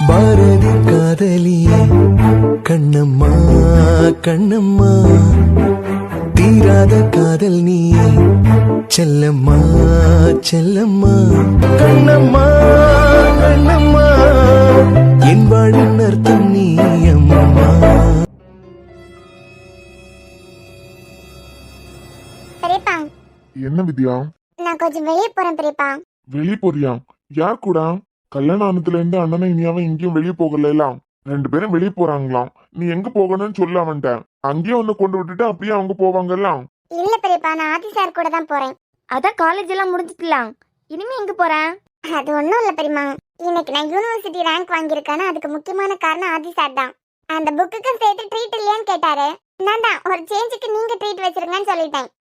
பாரதி காதலியே கண்ணம்மா கண்ணம்மா, தீராத காதல் நீயே செல்லம்மா செல்லம்மா, கண்ணம்மா கண்ணம்மா, என் வாழின் அர்த்தம் நீ அம்மா. பெரியப்பா, என்ன வித்யா? நான் கொஞ்சம் வெளியே போறேன் பெரியப்பா. வெளிய போறியா? யார் கூட? கல்யாணம் ஆனதுல இருந்து அண்ணனும் இனியாவும் எங்கேயும் வெளியே போகலாம். 2 பேரும் வெளியே போறாங்களாம். நீ எங்க போகணும்னு சொல்ல அவன்ட்ட. அங்கேயே ஒன்னு கொண்டு விட்டுட்டு அப்படியே அவங்க போவாங்கலாம். இல்ல பெரியப்பா, நான் ஆதி சார் கூட தான் போறேன். அதான் காலேஜ் எல்லாம் முடிஞ்சிட்டலாம். இனிமே எங்க போறேன்? அது ஒண்ணும் இல்ல பெரியமா, இன்னைக்கு நான் யூனிவர்சிட்டி ரேங்க் வாங்கியிருக்கேன்னு அதுக்கு முக்கியமான காரணம் ஆதி சார் தான். அந்த புக்குக்கு சேர்த்து ட்ரீட் இல்லையான்னு கேட்டாரு. நான் தான் ஒரு சேஞ்சுக்கு நீங்க ட்ரீட் வச்சிருங்கன்னு சொல்லிட்டேன்.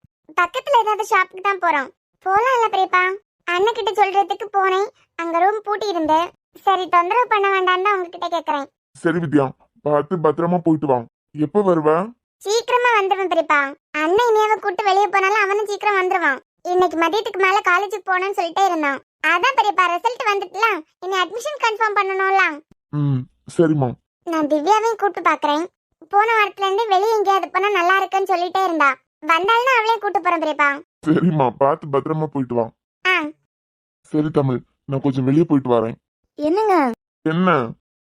பக்கத்துல ஏதாவது ஷாப்புக்கு தான் போறோம். போலாம் இல்ல பெரியப்பா? அண்ணன் கிட்ட சொல்றதுக்கு போனேன், அங்க ரூம் பூட்டி இருந்து. சரி தொந்தரவு பண்ண வேண்டாம்னு தான் உங்ககிட்ட கேக்குறேன். சரி வித்யா, பார்த்து பத்திரமா போயிட்டு வா. எப்ப வருவ? சீக்கிரமா வந்துடுவேன் பெரியப்பா. அண்ணன் இனியாவை கூட்டு வெளியே போனாலும் அவனும் சீக்கிரம் வந்துருவான். இன்னைக்கு மதியத்துக்கு மேல காலேஜுக்கு போனேன்னு சொல்லிட்டே இருந்தான். அதான் பெரியப்பா, ரிசல்ட் வந்துட்டுலாம் இனி அட்மிஷன் கன்ஃபார்ம் பண்ணணும்ல. சரிம்மா. நான் திவ்யாவையும் கூட்டு பாக்குறேன். போன வாரத்துல இருந்து வெளியே எங்கேயாவது போனா நல்லா இருக்குன்னு சொல்லிட்டே இருந்தா. வந்தாலும் அவளையும் கூட்டு போறேன் பெரியப்பா. சரிம்மா, பார்த்து பத்திரமா போயிட்டு வா. சரி தமிழ், நான் கொஞ்சம் வெளியே போயிட்டு வரேன். என்னங்க என்ன?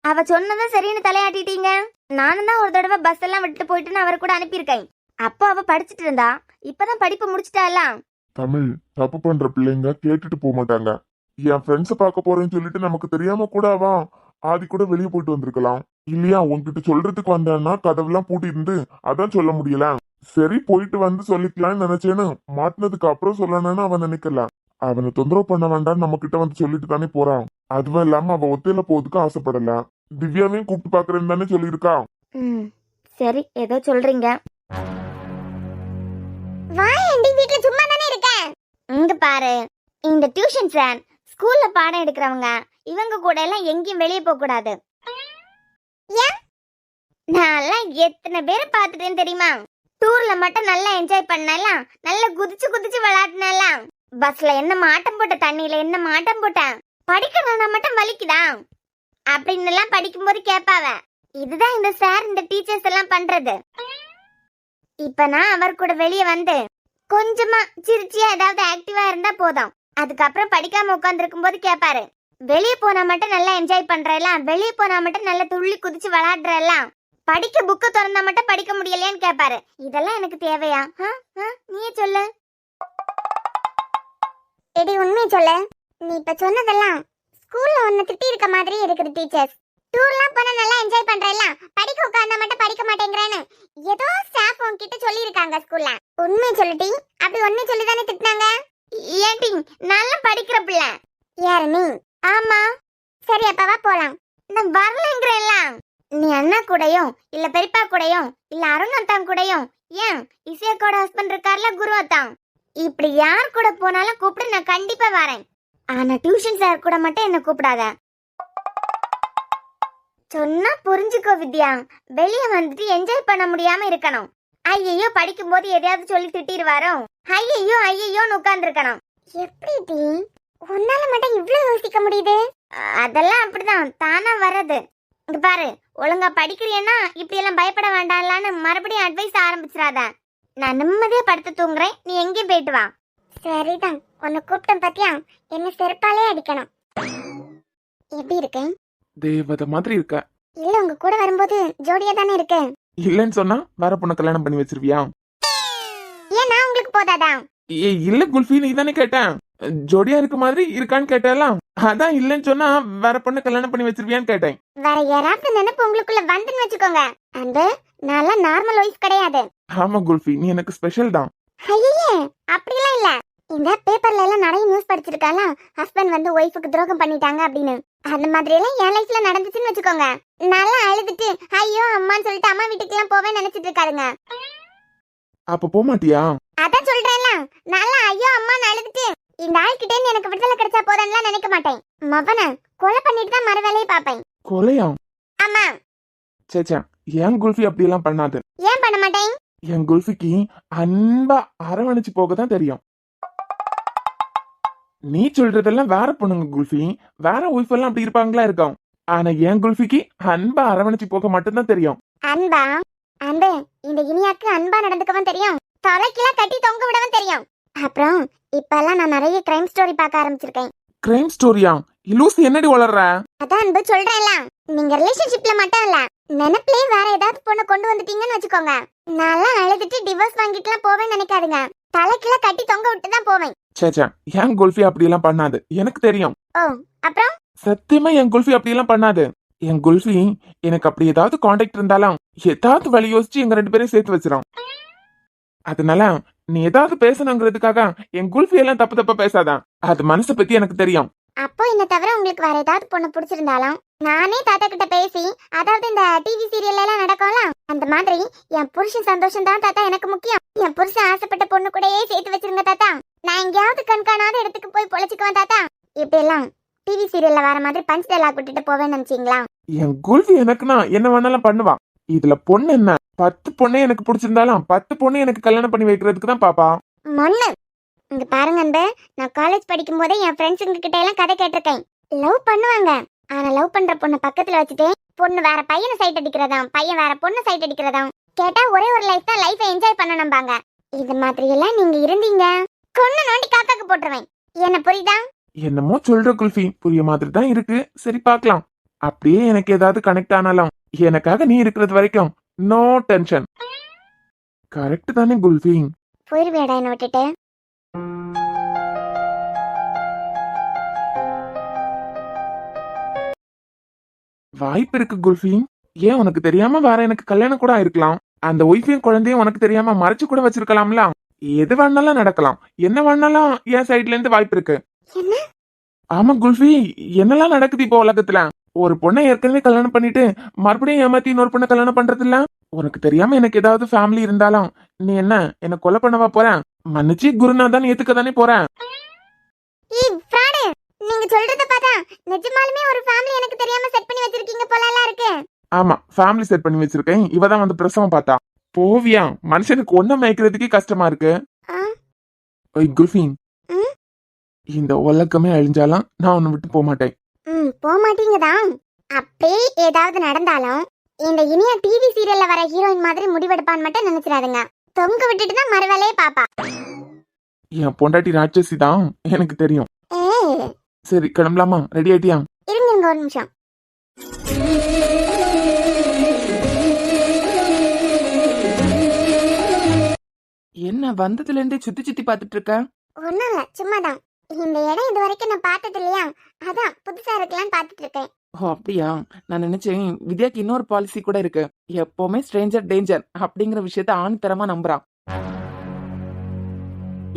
அவ சொன்னதும் சரின்னு தலையாட்டிட்டீங்க. நானும் தான் ஒரு தடவை பஸ் எல்லாம் விட்டு போயிட்டுன்னு அவர் கூட அனுப்பியிருக்கேன். அப்போ அவ படிச்சுட்டு இருந்தா, இப்பதான் படிப்பு முடிச்சிட்டால. தமிழ், தப்பு பண்ற பிள்ளைங்க கேட்டுட்டு போக மாட்டாங்க. என் ஃப்ரெண்ட்ஸை பார்க்க போறேன்னு சொல்லிட்டு நமக்கு தெரியாம கூட அவ ஆதி கூட வெளியே போயிட்டு வந்திருக்கலாம் இல்லையா? உன்கிட்ட சொல்றதுக்கு வந்தான்னா கதவுலாம் பூட்டி இருந்து அதான் சொல்ல முடியல. சரி போயிட்டு வந்து சொல்லிக்கலாம்னு நினைச்சேன்னு மாட்டினதுக்கு அப்புறம் சொல்லணும்னு அவன் நினைக்கல. அவனை தொந்தரவு பண்ண வேண்டாம்னு நம்ம கிட்ட வந்து சொல்லிட்டு தானே போறான். அதுவும் இல்லாம அவ ஒத்தையில போறதுக்கு ஆசைப்படல. திவ்யாவையும் கூப்பிட்டு பாக்குறேன்னு தானே சொல்லியிருக்கா. சரி ஏதோ சொல்றீங்க. வாயண்டி, வீட்ல சும்மா தானே இருக்கேன். இங்க பாரு, இந்த டியூஷன் சார் ஸ்கூல்ல பாடம் எடுக்கிறவங்க இவங்க கூட எல்லாம் எங்கேயும் வெளியே போக கூடாது. நான் எத்தனை பேரை பார்த்துட்டேன்னு தெரியுமா? டூர்ல மட்டும் நல்லா என்ஜாய் பண்ணலாம், நல்லா குதிச்சு குதிச்சு விளையாடினலாம். பஸ்ல என்ன மாட்டம் போட்ட, தண்ணியில என்ன மாட்டம் போட்டேன், படிக்கணும்னா மட்டும் வலிக்குதா அப்படின்னு எல்லாம் படிக்கும்போது கேட்பாவ. இதுதான் இந்த சார் இந்த டீச்சர்ஸ் எல்லாம் பண்றது. இப்ப நான் அவர் கூட வெளியே வந்து கொஞ்சமா சிரிச்சியா ஏதாவது ஆக்டிவா இருந்தா போதும். அதுக்கப்புறம் படிக்காம உட்கார்ந்து இருக்கும் போது கேட்பாரு, வெளியே போனா மட்டும் நல்லா என்ஜாய் பண்றலாம், வெளியே போனா மட்டும் நல்லா துள்ளி குதிச்சு விளையாடுறலாம், படிக்க புக்க திறந்தா மட்டும் படிக்க முடியலையான்னு கேட்பாரு. இதெல்லாம் எனக்கு தேவையா? நீயே சொல்லு. எடி உண்மையை சொல்லு. நீ இப்ப சொன்னதெல்லாம் ஸ்கூல்ல ஒன்னு திட்டி இருக்க மாதிரி இருக்குது. டீச்சர்ஸ் டூர்லாம் போனா நல்லா என்ஜாய் பண்றலாம், படிக்க உட்கார்ந்தா மட்டும் படிக்க மாட்டேங்கிறேன்னு ஏதோ ஸ்டாஃப் உன்கிட்ட சொல்லி இருக்காங்க ஸ்கூல்ல. உண்மையை சொல்லிட்டி? அப்படி உண்மையை சொல்லி தானே திட்டினாங்க. ஏன்டி நல்லா படிக்கிற பிள்ளை. யாரு நீ? ஆமா. சரி அப்பவா போலாம். நான் வரலங்கிறேன்லாம். நீ அண்ணா கூடயும் இல்ல பெரியப்பா கூடயும் இல்ல அருணத்தான் கூடயும், ஏன் இசையக்கோட ஹஸ்பண்ட் இருக்கார்ல குருவத்தான், இப்படி யார் கூட போனாலும் கூப்பிட்டு நான் கண்டிப்பா வரேன். ஆனா டியூஷன் சார் கூட மட்டும் என்ன கூப்பிடாத. சொன்னா புரிஞ்சுக்கோ வித்யா. வெளியே வந்துட்டு என்ஜாய் பண்ண முடியாம இருக்கணும். ஐயோ படிக்கும் போது எதையாவது சொல்லி திட்டிடுவாரோ, ஐயோ ஐயோன்னு உட்கார்ந்து இருக்கணும். எப்படி டி உன்னால மட்டும் இவ்வளவு யோசிக்க முடியுது? அதெல்லாம் அப்படிதான் தானா வர்றது. இங்க பாரு, ஒழுங்கா படிக்கிறியன்னா இப்படி எல்லாம் பயப்பட வேண்டாம்லான்னு மறுபடியும் அட்வைஸ் ஆரம்பிச்சிடாத. நான் நிம்மதியா படுத்து தூங்குறேன், நீ எங்கேயும் போயிட்டு வா. சரிதான், உன்னை கூப்பிட்டேன் பாத்தியா, என்ன செருப்பாலே அடிக்கணும். எப்படி இருக்கேன்? தேவதை மாதிரி இருக்க. இல்ல உங்க கூட வரும்போது ஜோடியா தானே இருக்கு. இல்லன்னு சொன்னா வேற பொண்ணு கல்யாணம் பண்ணி வச்சிருவியா? ஏன் நான் உங்களுக்கு போதாதா? இல்ல குல்ஃபி, நீ தானே கேட்டேன். ஜோடியா இருக்க மாதிரி இருக்கான்னு கேட்டலாம். அதான் இல்லன்னு சொன்னா வேற பொண்ணு கல்யாணம் பண்ணி வச்சிருவியான்னு கேட்டேன். வேற யாராவது நினைப்பு உங்களுக்குள்ள வந்துன்னு வச்சுக்கோங்க. அந்த நல்லா நார்மல் வைஸ் கிடையாது. ஆமா குல்ஃபி, நீ எனக்கு ஸ்பெஷல் தான். ஐயே அப்படிலாம் இல்ல. இந்த பேப்பர்ல எல்லாம் நிறைய நியூஸ் படிச்சிருக்கால, ஹஸ்பண்ட் வந்து ஒய்ஃபுக்கு துரோகம் பண்ணிட்டாங்க அப்படின்னு. அந்த மாதிரி எல்லாம் என் லைஃப்ல நடந்துச்சுன்னு வச்சுக்கோங்க, நல்லா அழுதுட்டு ஐயோ அம்மான்னு சொல்லிட்டு அம்மா வீட்டுக்கு எல்லாம் போவேன்னு நினைச்சிட்டு இருக்காருங்க. அப்ப போக மாட்டியா? அதான் சொல்றேன்ல, நல்லா ஐயோ அம்மான்னு அழுதுட்டு இந்த ஆள்கிட்ட இருந்து எனக்கு விடுதலை கிடைச்சா போதும்லாம் நினைக்க மாட்டேன். மவனை கொலை பண்ணிட்டு தான் மறு வேலையை பார்ப்பேன். கொலையா? ஆமா. சேச்சா, ஏன் குல்ஃபி அப்படி எல்லாம் பண்ணாது. ஏன் பண்ண மாட்டேன்? என் குல்ஃபிக்கு அன்பா அரவணைச்சு போக தான் தெரியும். நீ சொல்றதெல்லாம் வேற பொண்ணுங்க குல்ஃபி, வேற ஒய்ஃப் எல்லாம் அப்படி இருப்பாங்களா இருக்கும். ஆனா என் குல்ஃபிக்கு அன்பா அரவணைச்சு போக மட்டும்தான் தெரியும். அன்பா? அன்பு இந்த இனியாக்கு அன்பா நடந்துக்கவும் தெரியும், தலைக்கெல்லாம் கட்டி தொங்க விடவும் தெரியும். அப்புறம் இப்பெல்லாம் நான் நிறைய கிரைம் ஸ்டோரி பார்க்க ஆரம்பிச்சிருக்கேன். கிரைம் ஸ்டோரியா? லூசு என்னடி வளர்ற? அதான் அன்பு சொல்றேன்ல, நீங்க ரிலேஷன்ஷிப்ல மட்டும் இல்ல, நினைப்பிலே வேற ஏதாவது பொண்ணு கொண்டு வந்துட்டீங்கன்னு வச்சுக்கோங்க, நான்லாம் அழுதுட்டு டிவோர்ஸ் வாங்கிட்டுலாம் போவேன்னு நினைக்காதுங்க, தலைக்கெல்லாம் கட்டி தொங்க விட்டு தான் போவேன். சேச்சா, என் குல்ஃபி அப்படி எல்லாம் பண்ணாது, எனக்கு தெரியும். ஓ, அப்புறம்? சத்தியமா என் குல்ஃபி அப்படி எல்லாம் பண்ணாது. என் குல்ஃபி எனக்கு அப்படி ஏதாவது கான்டாக்ட் இருந்தாலும் ஏதாவது வழி யோசிச்சு எங்க 2 பேரையும் சேர்த்து வச்சிரும். அதனால நீ ஏதாவது பேசணுங்கிறதுக்காக என் குல்ஃபி எல்லாம் தப்பு தப்பா பேசாதான், அது மனசை பத்தி எனக்கு தெரியும். அப்போ என்ன தவிர உங்களுக்கு வேற ஏதாவது பொண்ணு பிடிச்சிருந்தாலும் நானே தாத்தா கிட்ட பேசி, அதாவது இந்த டிவி சீரியல் எல்லாம் நடக்கும்ல அந்த மாதிரி, என் புருஷன் சந்தோஷம் தான் தாத்தா எனக்கு முக்கியம், என் புருஷன் ஆசைப்பட்ட பொண்ணு கூடயே சேர்த்து வச்சிருங்க தாத்தா, நான் எங்கேயாவது கண்காணாத இடத்துக்கு போய் பொழைச்சுக்குவேன் தாத்தா. இப்படி எல்லாம் டிவி சீரியல்ல வர மாதிரி பஞ்ச் டயலாக் விட்டுட்டு போவேன்னு நினைச்சீங்களா? என் குல்ஃபி எனக்குன்னா என்ன வேணாலும் பண்ணுவா. இதுல பொண்ணு என்ன, 10 பொண்ணே எனக்கு பிடிச்சிருந்தாலும் 10 பொண்ணு எனக்கு கல்யாணம் பண்ணி வைக்கிறதுக்கு தான் பாப்பா. மொன்னு இங்க பாருங்க அன்பு, நான் காலேஜ் படிக்கும் போதே என் ஃப்ரெண்ட்ஸுங்க கிட்ட எல்லாம் கதை கேட்டிருக்கேன். லவ் பண்ணுவாங்க, ஆனா லவ் பண்ற பொண்ணை பக்கத்துல வச்சுட்டு பொண்ணு வேற பையனை சைட் அடிக்கிறதாம், பையன் வேற பொண்ணு சைட் அடிக்கிறதாம், கேட்டா ஒரே ஒரு லைஃப் தான், லைஃபை என்ஜாய் பண்ணணும்பாங்க. இது மாதிரி எல்லாம் நீங்க இருந்தீங்க, கொன்னு நோண்டி காக்காக்கு போட்டுருவேன். என்ன புரியுதா? என்னமோ சொல்ற குல்ஃபி, புரிய மாதிரி தான் இருக்கு. சரி பார்க்கலாம். அப்படியே எனக்கு ஏதாவது கனெக்ட் ஆனாலும் எனக்காக நீ இருக்கிறது வரைக்கும் நோ டென்ஷன். கரெக்ட் தானே குல்ஃபி? போயிருவியாடா என்ன விட்டுட்டு? வாய்ப்பு இருக்கு குல்ஃபி. ஏன் உனக்கு தெரியாம வேற எனக்கு கல்யாணம் கூட ஆயிருக்கலாம். அந்த ஒய்ஃபையும் குழந்தையும் உனக்கு தெரியாம மறைச்சு கூட வச்சிருக்கலாம்ல. எது வேணாலும் நடக்கலாம், என்ன வேணாலும் என் சைட்ல இருந்து வாய்ப்பு இருக்கு. என்ன? ஆமா குல்ஃபி, என்னெல்லாம் நடக்குது இப்போ உலகத்துல. ஒரு பொண்ணை ஏற்கனவே கல்யாணம் பண்ணிட்டு மறுபடியும் ஏமாத்தி இன்னொரு பொண்ணை கல்யாணம் பண்றது இல்ல. உனக்கு தெரியாம எனக்கு ஏதாவது ஃபேமிலி இருந்தாலும் நீ என்ன கொலை பண்ணவா போற? மன்னிச்சு குருநாதான் ஏத்துக்க தானே போற. ஏய் ஃப்ராடு, நீங்க சொல்றத பார்த்தா நிஜமாலுமே ஒரு ஃபேமிலி எனக்கு தெரியாம செட் பண்ணி வச்சிருக்கீங்க போலலாம் இருக்கு. ஆமா, ஃபேமிலி செட் பண்ணி வச்சிருக்கேன். இவதான் வந்து பிரசவம் பார்த்தா. போவியா? மனுஷனுக்கு ஒண்ணு மேய்க்கிறதுக்கே கஷ்டமா இருக்கு. ஓய் குல்ஃபி, இந்த உலகமே அழிஞ்சாலும் நான் உன்னை விட்டு போக மாட்டேன். போக மாட்டீங்கதான். அப்படியே ஏதாவது நடந்தாலும் இந்த இனியா டிவி சீரியல்ல வர ஹீரோயின் மாதிரி முடிவெடுப்பான்னு மட்டும் நினைச்சிடாதுங்க, தொங்க விட்டுட்டு தான் மறுவேலையே பாப்பா. என் பொண்டாட்டி ராட்சசி தான், எனக்கு தெரியும். ஏய் சரி கிளம்பலாமா? ரெடி ஆயிட்டியா? இருங்க ஒரு நிமிஷம். என்ன வந்ததுல இருந்தே சுத்தி சுத்தி பாத்துட்டு இருக்க? ஒண்ணும் இல்ல, சும்மாதான். இந்த இடம் இது வரைக்கும் நான் பார்த்தது இல்லையா, அதான் புதுசா இருக்கலாம்னு பார்த்துட்டு இருக்கேன். ஓ அப்படியா? நான் நினைச்சேன் வித்யாக்கு இன்னொரு பாலிசி கூட இருக்கு, எப்பவுமே ஸ்ட்ரேஞ்சர் டேஞ்சர் அப்படிங்கிற விஷயத்த ஆணித்தரமா நம்புறான்.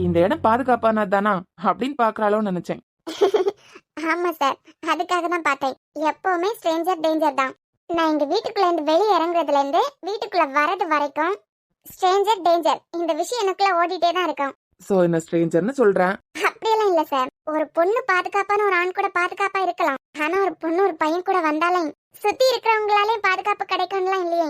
இந்த இடம் பாதுகாப்பானது தானா அப்படின்னு பாக்குறாளோன்னு நினைச்சேன். ஆமா சார், அதுக்காக தான் பார்த்தேன். எப்பவுமே ஸ்ட்ரேஞ்சர் டேஞ்சர் தான். நான் எங்க வீட்டுக்குள்ள இருந்து வெளியே இறங்குறதுல இருந்து வீட்டுக்குள்ள வரது வரைக்கும் ஸ்ட்ரேஞ்சர் டேஞ்சர் இந்த விஷயம் எனக்குள்ள ஓடிட்டே தான் இருக்கும். சோ என்ன ஸ்ட்ரேஞ்சர்னு சொல்றேன்? அப்படியெல்லாம் இல்ல சார், ஒரு பொண்ணு பாதுகாப்பான ஒரு ஆண் கூட பாதுகாப்பா இருக்கலாம், ஆனா ஒரு பொண்ணு ஒரு பையன் கூட வந்தாலும் சுத்தி இருக்கிறவங்களாலே பாதுகாப்பு கிடைக்கும்லாம் இல்லையே.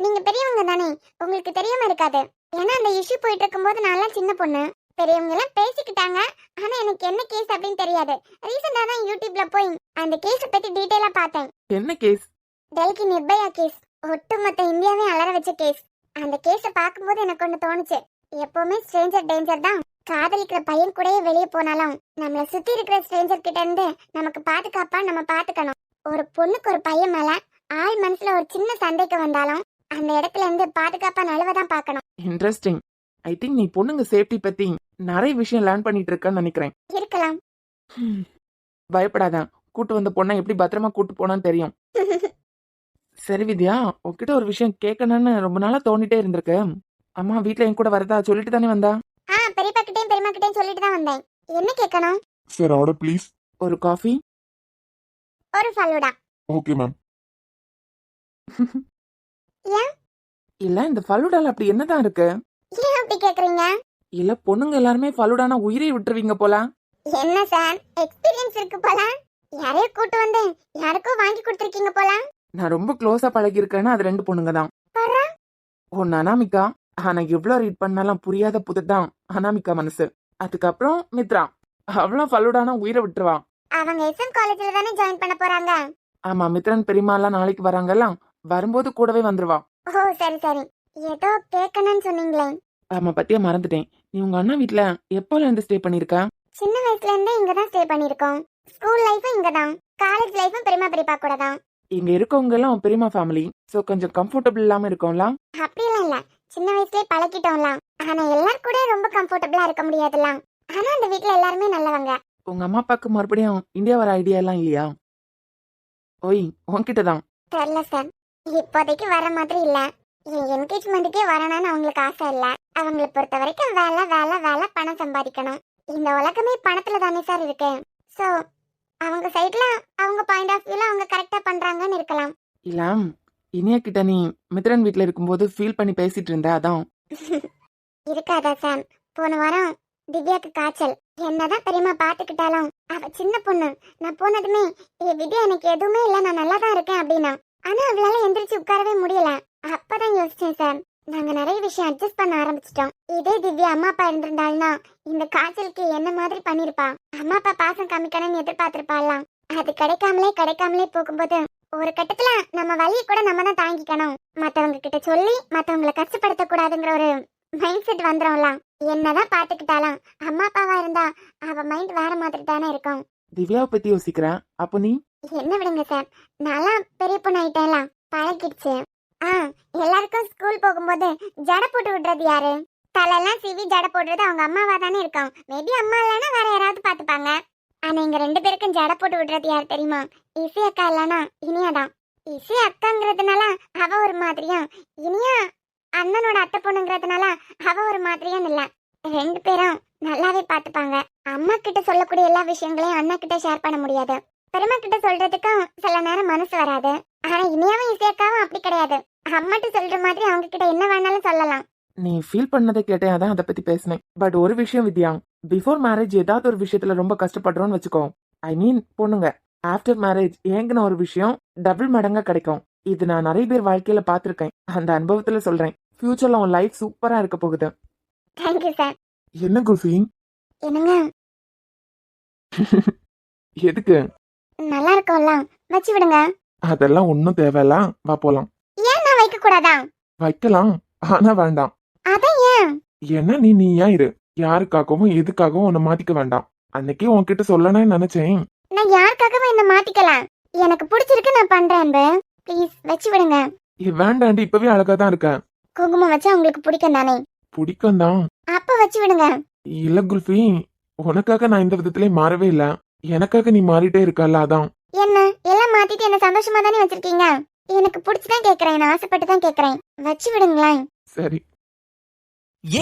நீங்க பெரியவங்க தானே, உங்களுக்கு தெரியாம இருக்காது. ஏன்னா அந்த இஷ்யூ போயிட்டு இருக்கும்போது நான் சின்ன பொண்ணு, பெரியவங்க எல்லாம் பேசிக்கிட்டாங்க, ஆனா எனக்கு என்ன கேஸ் அப்படின்னு தெரியாது. ரீசெண்டா தான் யூடியூப்ல போய் அந்த கேஸ பத்தி டீடைலா பார்த்தேன். என்ன கேஸ்? டெல்லி நிர்பயா கேஸ், ஒட்டுமொத்த இந்தியாவே அலற வச்ச கேஸ். அந்த கேஸ பார்க்கும்போது எனக்கு ஒண்ணு தோணுச்சு, எப்பவுமே ஸ்ட்ரேஞ்சர் டேஞ்சர் தான். காதலிக்கிற பையன் கூடயே வெளியே போனாலும் நம்மள சுத்தி இருக்கிற ஸ்ட்ரேஞ்சர் கிட்ட இருந்து நமக்கு பாதுகாப்பா நம்ம பாத்துக்கணும். ஒரு பொண்ணுக்கு ஒரு பையன் மேல ஆள் மனசுல ஒரு சின்ன சந்தேகம் வந்தாலும் அந்த இடத்துல இருந்து பாதுகாப்பா நழுவதான் பார்க்கணும். இன்ட்ரெஸ்டிங். ஐ திங்க் நீ பொண்ணுங்க சேஃப்டி பத்தி நிறைய விஷயம் லேர்ன் பண்ணிட்டு இருக்கன்னு நினைக்கிறேன். இருக்கலாம். பயப்படாத, கூட்டு வந்த பொண்ணை எப்படி பத்திரமா கூட்டு போனான்னு தெரியும். சரி வித்யா, உன்கிட்ட ஒரு விஷயம் கேட்கணும்னு ரொம்ப நாளா தோண்டிட்டே இருந்திருக்கு. அம்மா வீட்ல என் கூட வரதா சொல்லிட்டு தானே வந்தா? பெரியப்பா கிட்டயும் பெரியமா கிட்டயும் சொல்லிட்டு தான் வந்தேன். என்ன கேட்கணும்? Sir order please. ஒரு காஃபி, ஒரு ஃபலூடா. Okay ma'am. ஏன் இல்ல இந்த ஃபலூடால அப்படி என்னதான் இருக்கு? ஏன் அப்படி கேக்குறீங்க? இல்ல பொண்ணுங்க எல்லாருமே ஃபலூடானா உயிரை விட்டுருவீங்க போல. என்ன சார், எக்ஸ்பீரியன்ஸ் இருக்கு போல, யாரையோ கூட்டு வந்து யாருக்கோ வாங்கி கொடுத்துருக்கீங்க போல. நான் ரொம்ப க்ளோஸா பழகி இருக்கேன்னா அது 2 பொண்ணுங்க தான். ஒன்னு அனாமிகா, ஆனா எவ்வளவு ரீட் பண்ணாலும் புரியாத புதுதான் அனாமிகா மனசு. அதுக்கப்புறம் மித்ரா, அவளும் ஃபலூடானா உயிரை விட்டுருவா. அவங்க எஸ்என் காலேஜ்ல தானே ஜாயின் பண்ண போறாங்க. ஆமா, மித்ரன் பெரியம்மா எல்லாம் நாளைக்கு வராங்கல்ல, வரும்போது கூடவே வந்துருவா. ஓ சரி சரி, ஏதோ கேட்கணும்னு சொன்னீங்களே. ஆமா, பத்தியா மறந்துட்டேன். நீ உங்க அண்ணா வீட்ல எப்போல இருந்து ஸ்டே பண்ணிருக்க? சின்ன வயசுல இருந்தே இங்க தான் ஸ்டே பண்ணிருக்கோம். ஸ்கூல் லைஃபும் இங்க தான், காலேஜ் லைஃபும் பெரியமா பெரியப்பா கூட தான். இங்க இருக்கவங்க எல்லாம் பெரியம்மா ஃபேமிலி, சோ கொஞ்சம் கம்ஃபர்டபுள் இல்லாம இருக்கும்ல. அப்படிலாம் இல்ல, சின்ன வயசுலயே பழகிட்டோம்லாம். ஆனா எல்லாரும் கூட ரொம்ப கம்ஃபர்டபுளா இருக்க முடியாதுலாம். ஆனா அந்த வீட்ல எல்லாருமே நல்லவங்க. உங்க அம்மா அப்பாக்கு மறுபடியும் இந்தியா வர ஐடியா எல்லாம் இல்லையா? ஓய், உன்கிட்ட தான். தெரியல சார், இப்போதைக்கு வர மாதிரி இல்ல. என் என்கேஜ்மெண்ட்டுக்கே வரணும்னு அவங்களுக்கு ஆசை இல்ல. அவங்களை பொறுத்த வரைக்கும் வேலை வேலை வேலை, பணம் சம்பாதிக்கணும். இந்த உலகமே பணத்துல தானே சார் இருக்கு. சோ அவங்க சைட்ல அவங்க பாயிண்ட் ஆஃப் வியூல அவங்க கரெக்டா பண்றாங்கன்னு இருக்கலாம். இல்ல, இனியா கிட்ட நீ மித்ரன் வீட்ல இருக்கும்போது ஃபீல் பண்ணி பேசிட்டு இருந்த, அதான். இருக்காதா சார், போன வாரம் திவ்யாக்கு காய்ச்சல். என்னதான் பெரியமா பாத்துக்கிட்டாலும் அவ சின்ன பொண்ணு. நான் போனதுமே வித்யா எனக்கு எதுவுமே இல்ல, நான் நல்லா தான் இருக்கேன் அப்படின்னா. ஆனா அவளால எந்திரிச்சு உட்காரவே முடியல. அப்பதான் யோசிச்சேன் சார், நாங்க நிறைய விஷயம் அட்ஜஸ்ட் பண்ண ஆரம்பிச்சிட்டோம். இதே திவ்யா அம்மா அப்பா இருந்திருந்தாள்னா இந்த காய்ச்சலுக்கு என்ன மாதிரி பண்ணிருப்பா. அம்மா அப்பா பாசம் காமிக்கணும்னு எதிர்பார்த்திருப்பாலாம். அது கிடைக்காமலே போகும்போது ஒரு கட்டத்துல நம்ம வலியை கூட நம்ம தான் தாங்கிக்கணும், மத்தவங்க கிட்ட சொல்லி மத்தவங்களை கஷ்டப்படுத்த கூடாதுங்கிற ஒரு மைண்ட் செட் வந்துடும்லாம். என்னதான் பாத்துக்கிட்டாலும் அம்மா அப்பாவா இருந்தா அவ மைண்ட் வேற மாதிரி தானே இருக்கும். திவ்யாவை பத்தி யோசிக்கிறேன். அப்போ நீ என்ன விடுங்க சார், நான்லாம் பெரிய பொண்ணு ஆயிட்டேன்லாம், பழகிடுச்சு. எல்லாருக்கும் ஸ்கூல் போகும்போது ஜடை போட்டு விடுறது யாரு? தலையெல்லாம் சீவி ஜடை போடுறது அவங்க அம்மாவா தானே இருக்கும். மேபி அம்மா இல்லைன்னா வேற யாராவது பாத்துப்பாங்க. ஆனா இங்க 2 பேருக்கும் ஜடை போட்டு விடுறது யார் தெரியுமா? இசி அக்கா இல்லைன்னா இனியாதான். இசி அக்காங்கிறதுனால அவ ஒரு மாதிரியும், இனியா அண்ணனோட அத்தை பொண்ணுங்கிறதுனால அவ ஒரு மாதிரியும் இல்ல. 2 பேரும் நல்லாவே பாத்துப்பாங்க. அம்மா கிட்ட சொல்லக்கூடிய எல்லா விஷயங்களையும் அண்ணா கிட்ட ஷேர் பண்ண முடியாது. பெருமா கிட்ட சொல்றதுக்கும் சில நேரம் மனசு வராது. ஆனா இனியாவும் இசையக்காவும் அப்படி கிடையாது. அம்மாட்ட சொல்ற மாதிரி அவங்க கிட்ட என்ன வேணாலும் சொல்லலாம். நீ ஃபீல் பண்ணதை கேட்டேன், அதான் அதை பத்தி பேசினேன். பட் ஒரு விஷயம் வித்யா, பிஃபோர் மேரேஜ் ஏதாவது ஒரு விஷயத்துல ரொம்ப கஷ்டப்படுறோம்னு வச்சுக்கோ, ஐ மீன் பொண்ணுங்க, ஆஃப்டர் மேரேஜ் ஏங்கின ஒரு விஷயம் டபுள் மடங்கா கிடைக்கும். இது நான் நிறைய பேர் வாழ்க்கையில பாத்திருக்கேன். அந்த அனுபவத்துல சொல்றேன். ஃபியூச்சர்ல உன் லைஃப் சூப்பரா இருக்க போகுது. Thank you sir. என்ன குல்ஃபி? என்னங்க எதுக்கு? நல்லா இருக்கும்ல, வச்சு விடுங்க. அதெல்லாம் ஒன்னும் தேவையில்ல, வா போலாம். ஏன் நான் வைக்க கூடாதா? வைக்கலாம், ஆனா வேண்டாம். அதான் ஏன்? என்ன நீ ஏன் இரு, யாருக்காகவும் எதுக்காகவும் உன்னை மாத்திக்க வேண்டாம். அன்னைக்கே உன்கிட்ட சொல்லணும்னு நினைச்சேன். நான் யாருக்காகவும் என்ன மாத்திக்கலாம். எனக்கு பிடிச்சிருக்கு, நான் பண்றேன். ப்ளீஸ் வச்சு விடுங்க. வேண்டாண்டி, இப்பவே அழகா தான் இருக்க. குங்குமம் வச்சா உங்களுக்கு பிடிக்கும் தானே? பிடிக்கும் தான். அப்ப வச்சு விடுங்க. இல்ல குல்ஃபி, உனக்காக நான் இந்த விதத்திலே மாறவே இல்ல. எனக்காக நீ மாறிட்டே இருக்கல, அதான். என்ன எல்லாம் மாத்திட்டு என்ன சந்தோஷமா தானே வச்சிருக்கீங்க? எனக்கு பிடிச்சுதான் கேக்குறேன், நான் ஆசைப்பட்டு தான் கேக்குறேன். வச்சு விடுங்களேன். சரி.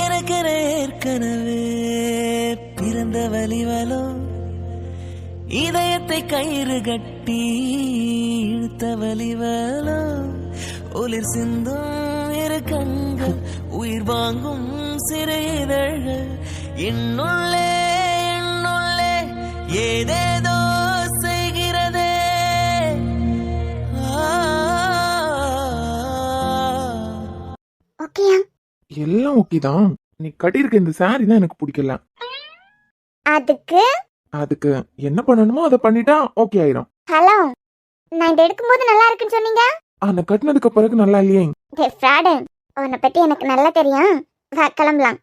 எனக்கு ஏற்கனவே பிறந்த வலிவலோ, இதயத்தை கயிறு கட்டி இழுத்த வலிவலோ, ஒளிர் சிந்தும் இரு கண்கள், உயிர் வாங்கும் சிறு இதழ்கள், என்னுள்ளே ஏதேதோ செய்கிறதே. ஓகேயா? எல்லாம் ஓகே தான். நீ கட்டியிருக்க இந்த சாரி தான் எனக்கு பிடிக்கல. அதுக்கு என்ன பண்ணணுமோ அதை பண்ணிட்டா ஓகே ஆயிரும். ஹலோ, நான் இதை எடுக்கும்போது நல்லா இருக்குன்னு சொன்னீங்க. ஆனா கட்டினதுக்கு பிறகு நல்லா இல்லையே. ஃப்ராடு, உன்னை பத்தி எனக்கு நல்லா தெரியும். வா கிளம்பலாம்.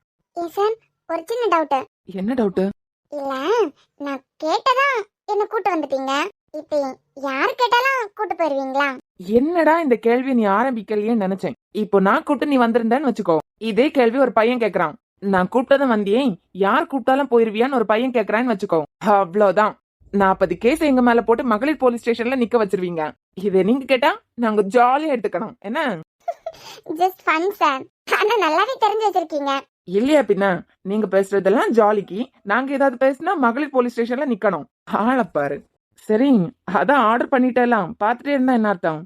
சார், ஒரு சின்ன டவுட். என்ன டவுட்? இல்ல, நான் கேட்டதா என்ன கூட்டு வந்துட்டீங்க. இப்ப யாரு கேட்டாலும் கூட்டு போயிருவீங்களா? என்னடா இந்த கேள்வி நீ ஆரம்பிக்கலையேன்னு நினைச்சேன். இப்போ நான் கூப்பிட்டு நீ வந்திருந்தேன்னு வச்சுக்கோ, இதே கேள்வி ஒரு பையன் கேக்குறான். நான் கூப்பிட்டதும் வந்தியே, யார் கூப்பிட்டாலும் போயிருவியான்னு ஒரு பையன் கேக்குறான்னு வச்சுக்கோ, அவ்வளவுதான். 40 கேஸ் எங்க மேல போட்டு மகளிர் போலீஸ் ஸ்டேஷன்ல நிக்க வச்சிருவீங்க. இதை நீங்க கேட்டா நாங்க ஜாலியா எடுத்துக்கணும். என்ன? Just fun sir. ஆனா நல்லாவே தெரிஞ்சு வச்சிருக்கீங்க. இல்லையா பின்ன? நீங்க பேசுறதெல்லாம் ஜாலிக்கு, நாங்க ஏதாவது பேசினா மகளிர் போலீஸ் ஸ்டேஷன்ல நிக்கணும். ஆளப்பாரு. சரி, அதான் ஆர்டர் பண்ணிட்டேலாம், பாத்துட்டே இருந்தா என்ன அர்த்தம்?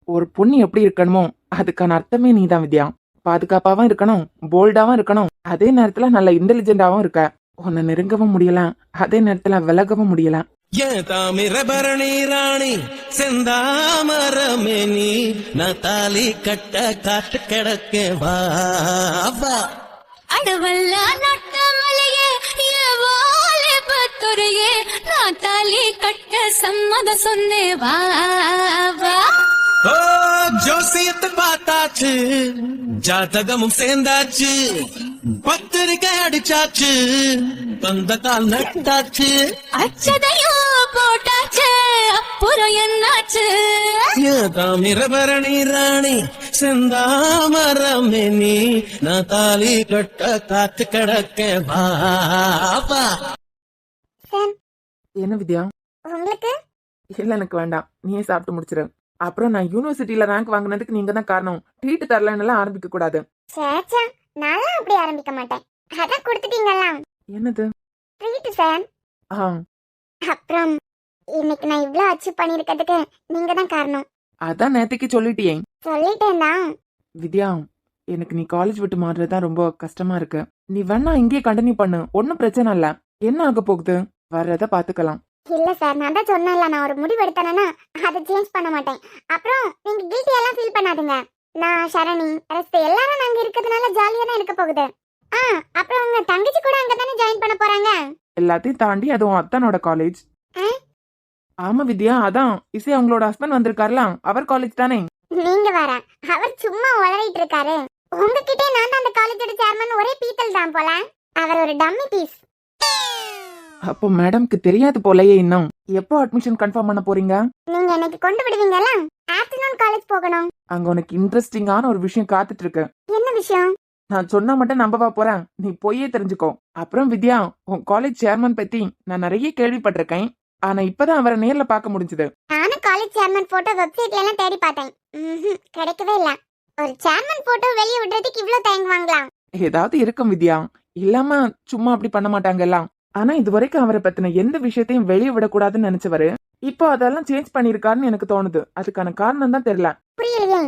ஒரு பொண்ணு எப்படி இருக்கணுமோ அதுக்கான அர்த்தமே நீதான் வித்யா. பாதுகாப்பாவும் இருக்கணும், போல்டாவும் இருக்கணும், அதே நேரத்துல நல்ல இன்டெலிஜென்டாவும் இருக்க. உன்னை நெருங்கவும் முடியல, அதே நேரத்துல விலகவும் முடியல. தாமிரபரணி ராணி செந்தாமரமே நீ, நான் தாலி கட்ட காட்டு கிடக்க வா. அடவல்ல நட்டமலையே வாலே பத்த துறையே நான் தாலி கட்ட சம்மத சொன்னே வா வா ஓ ஜோசியத்தை பார்த்தாச்சு ஜாதகமும் சேர்ந்தாச்சு பத்திரிக்கை அடிச்சாச்சு சொந்த கால் நட்டாச்சு அச்சதையும் போட்டாச்சு அப்புறம் என்னாச்சு தாமிரபரணி ராணி செந்தாமரமே நீ நான் தாலி கட்ட காத்து கிடக்க பாபா. சார் என்ன வித்யா? உங்களுக்கு இல்ல எனக்கு வேண்டாம், நீயே சாப்பிட்டு முடிச்சிரு. அப்புறம் நான் யூனிவர்சிட்டியில ரேங்க் வாங்கினதுக்கு நீங்க தான் காரணம். ட்ரீட் தரலன்னு ஆரம்பிக்க கூடாது. சேச்சா நான் அப்படி ஆரம்பிக்க மாட்டேன். அதான் கொடுத்துட்டீங்களா என்னது? Treat sir. ஆ, அப்புறம் இன்னைக்கு நான் இவ்ளோ அச்சீவ் பண்ணிருக்கிறதுக்கு நீங்க தான் காரணம். அதான் நேத்துக்கு சொல்லிட்டியே. சொல்லிட்டேன் தான். வித்யா, எனக்கு நீ காலேஜ் விட்டு மாறுறதுதான் ரொம்ப கஷ்டமா இருக்கு. நீ வேணா இங்கேயே கண்டினியூ பண்ணு, ஒன்னும் பிரச்சனை இல்ல. என்ன ஆக போகுது, வர்றத பாத்துக்கலாம். இல்ல சார், நான் தான் சொன்னேன்ல, நான் ஒரு முடிவு எடுத்தேன்னா அதை சேஞ்ச் பண்ண மாட்டேன். அப்புறம் நீங்க கில்ட்டி எல்லாம் ஃபீல் பண்ணாதுங்க. நான் ஷரணி ரஸ்து எல்லாரும் நாங்க இருக்கிறதுனால ஜாலியா தான் இருக்க போகுது. அப்புறம் உங்க தங்கச்சி கூட அங்க தானே ஜாயின் பண்ண போறாங்க. எல்லாத்தையும் தாண்டி அதுவும் அத்தனோட காலேஜ். ஆமா வித்யா, அதான் இசை அவங்களோட ஹஸ்பண்ட் வந்திருக்காருல, அவர் காலேஜ் தானே. நீங்க வேற, அவர் சும்மா உளறிட்டு இருக்காரு. உங்ககிட்டே நான் தான் அந்த காலேஜோட சேர்மன் ஒரே பீத்தல் தான் போல. அவர் ஒரு டம்மி பீஸ். அப்போ மேடம்க்கு தெரியாது போலயே. இன்னும் எப்போ அட்மிஷன் கன்ஃபார்ம் பண்ண போறீங்க? நீங்க எனக்கு கொண்டு விடுவீங்கல்ல, ஆஃப்டர்நூன் காலேஜ் போகணும். அங்க உனக்கு இன்ட்ரெஸ்டிங்கான ஒரு விஷயம் காத்துட்டு இருக்கு. என்ன விஷயம்? நான் சொன்னா மட்டும் நம்பவா போறேன், நீ போயே தெரிஞ்சுக்கோ. அப்புறம் வித்யா, உன் காலேஜ் சேர்மன் பத்தி நான் நிறைய கேள்விப்பட்டிருக்கேன். ஆனா இப்பதான் அவரை நேர்ல பார்க்க முடிஞ்சது. நானும் காலேஜ் சேர்மன் போட்டோ வெப்சைட்ல எல்லாம் தேடி பார்த்தேன். கிடைக்கவே இல்ல. ஒரு சேர்மன் போட்டோ வெளிய விடுறதுக்கு இவ்ளோ தயங்குவாங்களா? ஏதாவது இருக்கும் வித்யா, இல்லாம சும்மா அப்படி பண்ண மாட்டாங்கல்ல. ஆனா இது வரைக்கும் அவரை பத்தின எந்த விஷயத்தையும் வெளியே விடக்கூடாதுன்னு நினைச்சவரு இப்போ அதெல்லாம் சேஞ்ச் பண்ணிருக்காருன்னு எனக்கு தோணுது. அதுக்கான காரணம் தான் தெரியல. புரியலையே.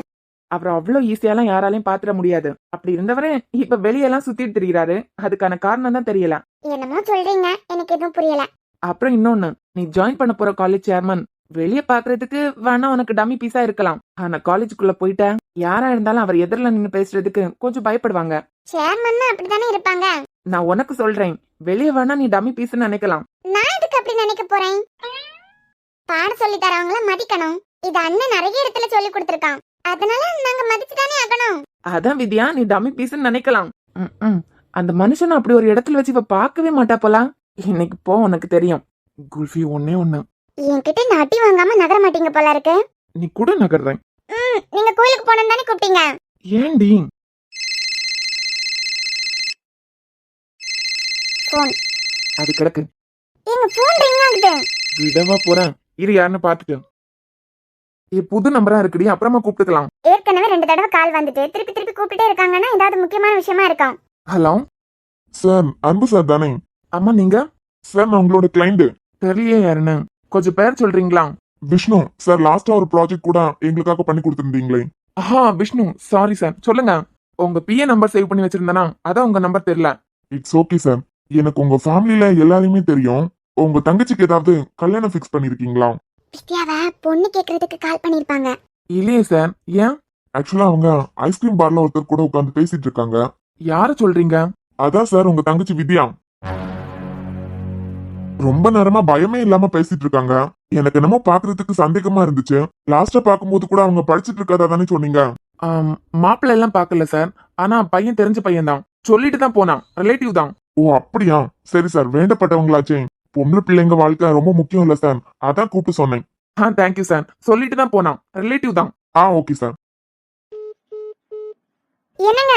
அப்புறம் அவ்வளவு ஈஸியாலாம் யாராலையும் பாத்திர முடியாது. அப்படி இருந்தவரே இப்ப வெளியெல்லாம் சுத்திட்டு திரிகிறாரு. அதுக்கான காரணம் தான் தெரியல. என்னமோ சொல்றீங்க, எனக்கு எதுவும் புரியல. அப்புறம் இன்னொன்னு, நீ ஜாயின் பண்ண போற காலேஜ் சேர்மன் வெளிய பாக்குறதுக்கு வேணா உனக்கு டம்மி பீஸா இருக்கலாம். ஆனா காலேஜுக்குள்ள போயிட்ட யாரா இருந்தாலும் அவர் எதிரில நின்னு பேசுறதுக்கு கொஞ்சம் பயப்படுவாங்க. சேர்மன் அப்படித்தானே இருப்பாங்க. நான் உனக்கு சொல்றேன், வெளிய வேணா நீ டம்மி பீஸ்ன்னு நினைக்கலாம். நான் எதுக்கு அப்படி நினைக்க போறேன்? பாட சொல்லி தரவங்கள மதிக்கணும். இது அண்ணன் நிறைய இடத்துல சொல்லி கொடுத்திருக்கான். அதனால நாங்க மதிச்சுதானே ஆகணும். அதான் வித்யா, நீ டம்மி பீஸ்ன்னு நினைக்கலாம். அந்த மனுஷன் அப்படி ஒரு இடத்துல வச்சு இவ பார்க்கவே மாட்டா போலாம். இன்னைக்கு போ, உனக்கு தெரியும். குல்ஃபி ஒன்னே ஒண்ணு. என்கிட்ட நட்டி வாங்காம நகர மாட்டீங்க போல இருக்கு. நீ கூட நகர்றேன். நீங்க கோயிலுக்கு போனோம் தானே கூப்பிட்டீங்க. ஏண்டி? போன் அது கிடக்கு. எங்க போன் ரிங் ஆகுது. விடவா போறேன், இரு யாருன்னு பாத்துட்டு. புது நம்பரா இருக்குடி, அப்புறமா கூப்பிட்டுக்கலாம். ஏற்கனவே 2 தடவை கால் வந்துட்டு திருப்பி திருப்பி கூப்பிட்டே இருக்காங்கன்னா ஏதாவது முக்கியமான விஷயமா இருக்கும். ஹலோ சார், அன்பு சார் தானே? அம்மா, நீங்க? சார், நான் உங்களோட கிளைண்ட். தெரியலையே யாருன்னு, கொஞ்சம் பேர் சொல்றீங்களா? விஷ்ணு சார், லாஸ்டா ஒரு ப்ராஜெக்ட் கூட எங்களுக்காக பண்ணி கொடுத்துருந்தீங்களே. Vishnu, sorry sir. சொல்லுங்க. உங்க பிஏ நம்பர் சேவ் பண்ணி வச்சிருந்தனா, அதான் உங்க நம்பர் தெரியல. It's okay sir. எனக்கு உங்க ஃபேமிலில எல்லாரையுமே தெரியும். உங்க தங்கச்சிக்கு ஏதாவது கல்யாணம் ஃபிக்ஸ் பண்ணிருக்கீங்களா? வித்யாவை பொண்ணு கேக்குறதுக்கு கால் பண்ணிருப்பாங்க. இல்லையே சார். ஏன்? ஆக்சுவலா அவங்க ஐஸ்கிரீம் பார்ல ஒருத்தர் கூட உட்காந்து பேசிட்டு இருக்காங்க. யார சொல்றீங்க? அதான் சார், உங்க தங்கச்சி வித்யா. ரொம்ப நேரமா பயமே இல்லாம பேசிட்டு இருக்காங்க. எனக்கு என்னமோ பாக்குறதுக்கு சந்தேகமா இருந்துச்சு. லாஸ்டா பாக்கும்போது கூட அவங்க படிச்சிட்டு இருக்கதா தானே சொன்னீங்க. மாப்பிள்ள எல்லாம் பாக்கல சார். ஆனா பையன் தெரிஞ்ச பையன் தான், சொல்லிட்டு தான் போனான். ரிலேட்டிவ் தான். ஓ அப்படியா? சரி சார், வேண்டப்பட்டவங்களாச்சே. பொம்பளை பிள்ளைங்க வாழ்க்கை ரொம்ப முக்கியம் இல்ல சார், அதான் கூப்பிட்டு சொன்னேன். Thank you sir. சொல்லிட்டு தான் போனான். ரிலேட்டிவ் தான். Okay sir. என்னங்க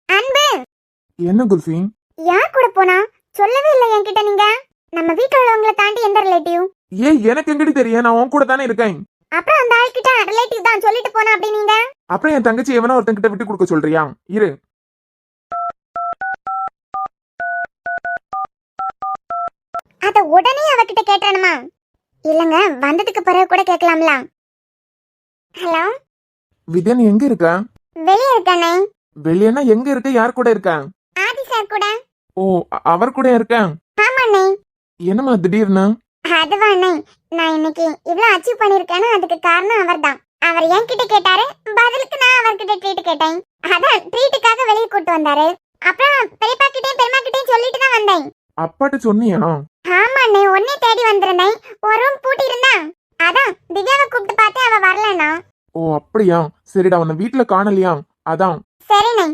அன்பு? என்ன குல்ஃபி? யார் கூட போனா? சொல்லவே இல்லை என்கிட்ட நீங்க. நம்ம வீட்டுல உள்ளவங்களை தாண்டி எந்த ரிலேட்டிவ்? எனக்கு எங்கடி தெரியும்? நான் உன் கூட தானே இருக்கேன். அப்புறம் அந்த ஆள்கிட்ட ரிலேட்டிவ் தான் சொல்லிட்டு போனா அப்படி நீங்க? அப்புறம் என் தங்கச்சி எவனா ஒருத்தங்கிட்ட விட்டு கொடுக்க சொல்றியா? இரு. அத உடனே அவகிட்ட கேட்டணுமா? இல்லங்க, வந்ததுக்கு பிறகு கூட கேட்கலாம்ல. ஹலோ வித்யா, நீ எங்க இருக்க? வெளியே இருக்கனே. வெளியனா எங்க இருக்க? யார் கூட இருக்க? ஆதி சார் கூட. ஓ, அவர் கூட இருக்க. ஆமாண்ணே. என்னம்மா திடீர்னு? அதுவாண்ணே, நான் இன்னைக்கு இவ்ளோ அச்சீவ் பண்ணிருக்கேன்னா அதுக்கு காரணம் அவர்தான். அவர் என்கிட்ட கேட்டாரு, பதிலுக்கு நான் அவர்கிட்ட ட்ரீட் கேட்டேன். அதான் ட்ரீட்டுக்காக வெளியே கூட்டு வந்தாரு. அப்புறம் பெரியப்பா கிட்டயும் பெருமா கிட்டயும் சொல்லிட்டு தான் வந்தேன். அப்பாட்ட சொன்னியா? ஆமா அண்ணே, உன்னை தேடி வந்திருந்தேன். ஒரு ரூம் பூட்டி இருந்தா அதான் திவ்யாவை கூப்பிட்டு பார்த்தேன், அவ வரலண்ணா. ஓ அப்படியா, சரிடா. உன்னை வீட்டுல காணலையா, அதான். சரிண்ணே.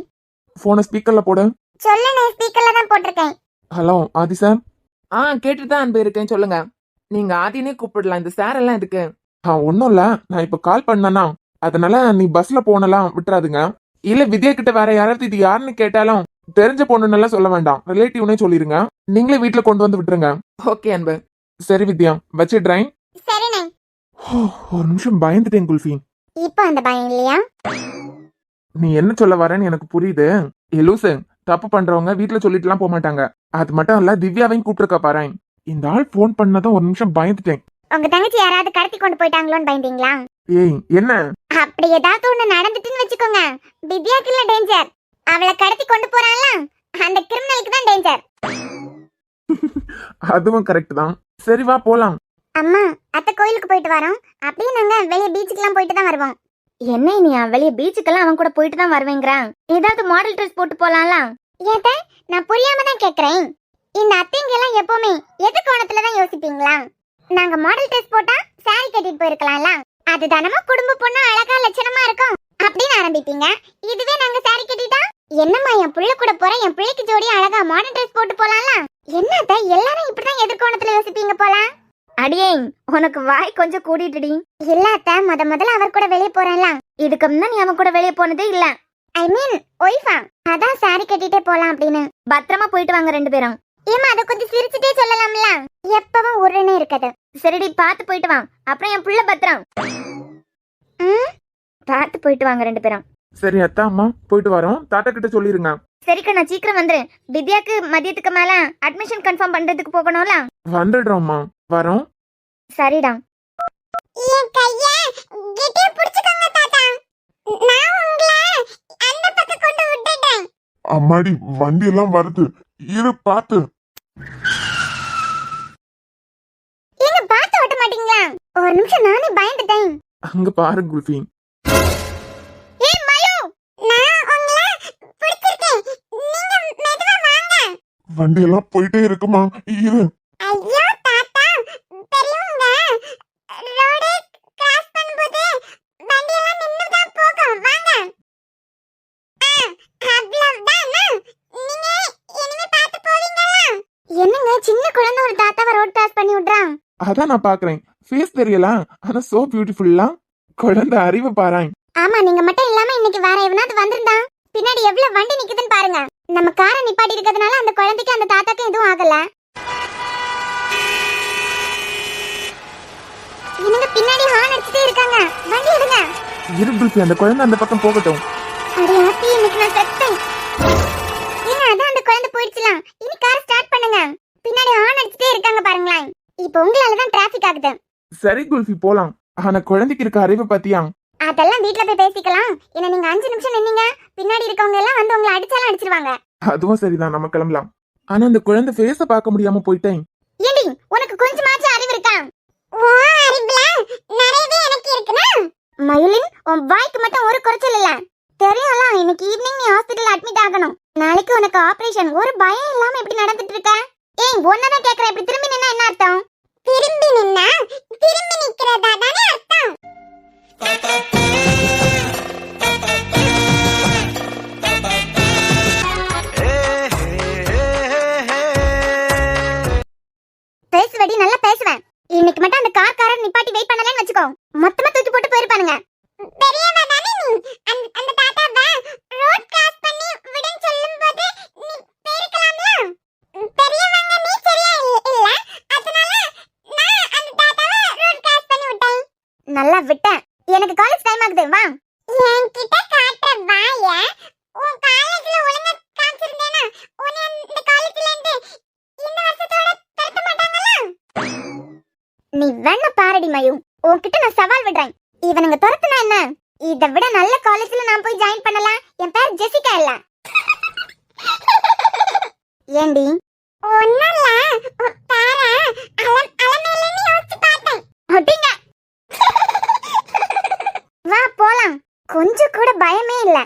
போனை ஸ்பீக்கர்ல போடு. சொல்லுண்ணே, ஸ்பீக்கர்ல தான் போட்டிருக்கேன். ஹலோ ஆதி சார். கேட்டுட்டு தான் அன்பு இருக்கேன், சொல்லுங்க. நீங்க ஆதினே கூப்பிடலாம், இந்த சார் எல்லாம் எதுக்கு? ஒன்னும் இல்ல, நான் இப்ப கால் பண்ணனா, அதனால நீ பஸ்ல போனலாம் விட்டுறாதுங்க. இல்ல வித்யா கிட்ட வேற யாராவது இது யாருன்னு கேட்டாலும் தெரிஞ்ச பொண்ணுன்னெல்லாம் சொல்ல வேண்டாம், ரிலேட்டிவ்னே சொல்லிருங்க. நீங்களே வீட்டுல கொண்டு வந்து விட்டுருங்க. ஓகே அன்பு. சரி வித்யா, வச்சிடுறேன். சரிண்ணே. ஒரு நிமிஷம் பயந்துட்டேன் குல்ஃபி. இப்போ அந்த பயம் இல்லையா? நீ என்ன சொல்ல வரேன்னு எனக்கு புரியுது. லூசு, தப்பு பண்றவங்க வீட்டுல சொல்லிட்டுலாம் போக மாட்டாங்க. அது மட்டும் இல்ல, திவ்யாவையும் கூப்பிட்டுருக்க பாரு. இந்த ஆள் போன் பண்ணதும் ஒரு நிமிஷம் பயந்துட்டேன். உங்க தங்கச்சி யாராவது கடத்தி கொண்டு போயிட்டாங்களோன்னு பயந்தீங்களா? ஏய் என்ன? அப்படி ஏதாவது ஒண்ணு நடந்துட்டுன்னு வச்சுக்கோங்க, திவ்யாக்கு இல்ல டேஞ்சர், அவளை கடத்தி கொண்டு போறான்ல அந்த கிரிமினலுக்கு தான் டேஞ்சர். அதுவும் கரெக்ட் தான். சரி வா போலாம். அம்மா, அத்தை கோயிலுக்கு போயிட்டு வரோம், அப்படியே நாங்க வெளியே பீச்சுக்கெல்லாம் போயிட்டு தான் வருவோம். என்ன நீ வெளிய பீச்சுக்கெல்லாம் அவன் கூட போயிட்டு தான் வருவேங்கிறான். ஏதாவது மாடல் ட்ரெஸ் போட்டு போலாம்ல? ஏத்த, நான் புரியாம தான் கேக்குறேன். இந்த அத்தைங்க எல்லாம் எப்பவுமே எது கோணத்துல தான் யோசிப்பீங்களா? நாங்க மாடல் ட்ரெஸ் போட்டா சாரி கட்டிட்டு போயிருக்கலாம்ல, அது தானமா குடும்ப பொண்ணு அழகா லட்சணமா இருக்கும் அப்படின்னு ஆரம்பிப்பீங்க. இதுவே நாங்க சாரி கட்டிட்டா, என்னம்மா என் புள்ள கூட போற, என் பிள்ளைக்கு ஜோடி அழகா மாடல் ட்ரெஸ் போட்டு போலாம்ல. என்னத்த எல்லாரும் இப்படிதான் எதிர்கோணத்துல யோசிப்பீங்க போல. அடியே, உனக்கு வாய் கொஞ்சம் கூடிட்டுடி. இல்ல அத்தை, முதல்ல அவர் கூட வெளியே போறேன்ல. இதுக்கு முன்ன நீ அவன் கூட வெளியே போனதே இல்ல. ஐ மீன் ஒய்ஃபா, அதான் சாரி கட்டிட்டே போலாம் அப்படின்னு. பத்திரமா போயிட்டு வாங்க ரெண்டு பேரும். ஏமா அத கொஞ்சம் சிரிச்சுட்டே சொல்லலாம்ல, எப்பவும் உருன்னு இருக்குது. சரிடி, பார்த்து போயிட்டு வா. அப்புறம் என் புள்ள பத்திரம். பார்த்து போயிட்டு வாங்க ரெண்டு பேரும். சரி அத்தா அம்மா, போயிட்டு வரோம். தாத்தா கிட்ட சொல்லிருங்க. சரிக்கா, நான் சீக்கிரம் வந்துரு. வித்யாக்கு மதியத்துக்கு மேல அட்மிஷன் கன்ஃபார்ம் பண்றதுக்கு போகணும்ல. வந்துடுறோம்மா, வரோம். சரிடா. என் கைய கெட்டியா புடிச்சுக்கோங்க தாத்தா, நான் உங்களை அந்த பக்கம் கொண்டு விட்டுட்டேன். அம்மாடி, வண்டி எல்லாம் வருது, இரு பாத்து. ஏங்க பார்த்து ஓட்ட மாட்டீங்களா? ஒரு நிமிஷம், நானே பயந்துட்டேன். அங்க பாரு குல்ஃபி. ஏய் மயு, நான் உங்களை பிடிச்சிருக்கேன், நீங்க மெதுவா வாங்க. வண்டி எல்லாம் போயிட்டே இருக்குமா, இரு. ஐயோ தாத்தா, பெரியவங்க ரோடே கிராஸ் பண்ணும்போது வண்டி எல்லாம் நின்னுதான் போகும், வாங்க. அவ்வளவுதான், நீங்க இனிமே பார்த்து போவீங்களா? என்னங்க சின்ன குழந்தை ஒரு தாத்தாவை ரோட் கிராஸ் பண்ணி விடுறான். அதான் நான் பாக்குறேன். ஃபேஸ் தெரியல, ஆனா சோ பியூட்டிஃபுல்லா. குழந்தை அறிவு பாராய். ஆமா, நீங்க மட்டும் இல்லாம இன்னைக்கு வேற எவனாவது வந்திருந்தா பின்னாடி எவ்வளவு வண்டி நிக்குதுன்னு பாருங்க. நம்ம காரை நிப்பாட்டி இருக்கிறதுனால அந்த குழந்தைக்கு அந்த தாத்தாக்கு எதுவும் ஆகல. இவங்க பின்னாடி ஹார்ன் அடிச்சுட்டே இருக்காங்க, வண்டி எடுங்க. இரு குல்ஃபி, அந்த குழந்தை அந்த பக்கம் போகட்டும். அடி ஆத்தி, இன்னைக்கு நான் செத்தேன். ஏங்க அதான் அந்த குழந்தை போயிடுச்சுலாம், இனி கார் ஸ்டார்ட் பண்ணுங்க. பின்னாடி ஹார்ன் அடிச்சுட்டே இருக்காங்க பாருங்களேன். இப்போ உங்களால தான் டிராபிக் ஆகுது. சரி குல்ஃபி போலாம். ஆனா குழந்தைக்கு இருக்க அறிவு பத்தியா? அதெல்லாம் வீட்ல போய் பேசிக்கலாம். என்ன நீங்க 5 நிமிஷம் நின்னீங்க, பின்னாடி இருக்கவங்க எல்லாம் வந்து உங்களை அடிச்சாலும் அடிச்சிருவாங்க. அதுவும் சரிதான், நம்ம கிளம்பலாம். ஆனா அந்த குழந்தை ஃபேஸ பார்க்க முடியாம போயிட்டேன். ஏண்டி, உனக்கு கொஞ்சமாச்சும் அறிவு இருக்கா? ஓ, அறிவுல நிறையவே எனக்கு இருக்குனா? மயுலின், உன் வாய்க்கு மட்டும் ஒரு குறைச்சல் இல்ல. தெரியும்ல, இன்னைக்கு ஈவினிங் நீ ஹாஸ்பிடல் அட்மிட் ஆகணும். நாளைக்கு உனக்கு ஆபரேஷன். ஒரு பயம் இல்லாம இப்படி நடந்துட்டு இருக்க? ஏய், ஒன்னதான் கேக்குறேன், இப்படி திரும்பி நின்னா என்ன அர்த்தம்? திரும்பி நின்னா திரும்பி நிக்கிறதா தானே அர்த்தம். பேசுவடி, நல்லா பேசுவேன். இன்னைக்கு மட்டும் அந்த கார்காரர் நிப்பாட்டி வெயிட் பண்ணலன்னு வெச்சுக்கோ, மொத்தமா தூக்கி போட்டு போயிருப்பானுங்க. பெரியவா தானே நீ, அந்த தாத்தாவை ரோட் கிராஸ் பண்ணி விடுன்னு சொல்லும்போது நீ பேருக்கலாம்ல. பெரியவங்க நீ சரியா இல்ல, அதனால நான் அந்த தாத்தாவை ரோட் கிராஸ் பண்ணி விட்டேன். நல்லா விட்டேன். எனக்கு காலேஜ் டைம் ஆகுது, வா. என்கிட்ட காட்டுற வாய உன் காலேஜ்ல ஒழுங்கா காமிச்சிருந்தேனா உன்னை இந்த காலேஜ்ல இருந்து இந்த வருஷத்தோட தடுக்க மாட்டாங்களா? நீ வேணா பாரடி மயு, உன்கிட்ட நான் சவால் விடுறேன். இவனுங்க துரத்துனா என்ன, இதை விட நல்ல காலேஜ்ல நான் போய் ஜாயின் பண்ணலாம். என் பேர் ஜெசிகா இல்ல. ஏண்டி? ஒண்ணுல பாரு, அலமேலன்னு யோசிச்சு பார்த்தேன். ஒட்டிங்க. வா போலாம். கொஞ்சம் கூட பயமே இல்ல.